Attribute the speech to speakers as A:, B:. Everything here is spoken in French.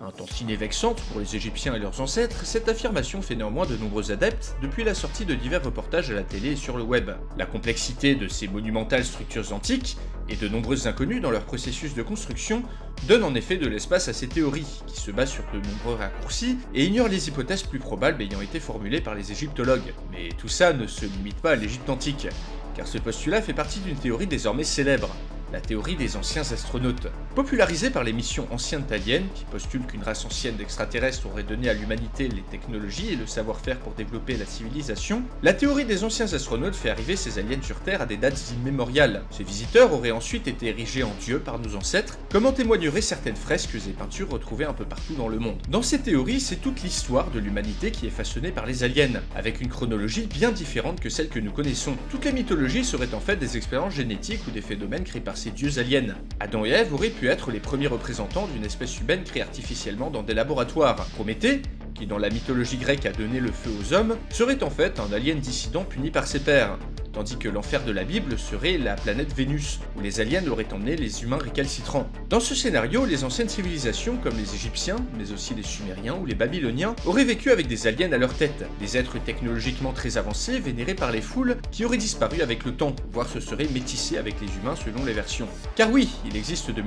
A: Un tantinet vexante pour les Égyptiens et leurs ancêtres, cette affirmation fait néanmoins de nombreux adeptes depuis la sortie de divers reportages à la télé et sur le web. La complexité de ces monumentales structures antiques et de nombreuses inconnues dans leur processus de construction donnent en effet de l'espace à ces théories, qui se basent sur de nombreux raccourcis et ignorent les hypothèses plus probables ayant été formulées par les égyptologues. Mais tout ça ne se limite pas à l'Égypte antique, car ce postulat fait partie d'une théorie désormais célèbre, la théorie des anciens astronautes. Popularisée par les missions anciennes taliennes, qui postulent qu'une race ancienne d'extraterrestres aurait donné à l'humanité les technologies et le savoir-faire pour développer la civilisation, la théorie des anciens astronautes fait arriver ces aliens sur Terre à des dates immémoriales. Ces visiteurs auraient ensuite été érigés en dieux par nos ancêtres, comme en témoigneraient certaines fresques et peintures retrouvées un peu partout dans le monde. Dans ces théories, c'est toute l'histoire de l'humanité qui est façonnée par les aliens, avec une chronologie bien différente que celle que nous connaissons. Toutes les mythologies seraient en fait des expériences génétiques ou des phénomènes créés par ces dieux aliens. Adam et Ève auraient pu être les premiers représentants d'une espèce humaine créée artificiellement dans des laboratoires. Prométhée, qui dans la mythologie grecque a donné le feu aux hommes, serait en fait un alien dissident puni par ses pairs, tandis que l'enfer de la Bible serait la planète Vénus, où les aliens auraient emmené les humains récalcitrants. Dans ce scénario, les anciennes civilisations comme les Égyptiens, mais aussi les Sumériens ou les Babyloniens, auraient vécu avec des aliens à leur tête, des êtres technologiquement très avancés vénérés par les foules qui auraient disparu avec le temps, voire se seraient métissés avec les humains selon les versions. Car oui, il existe de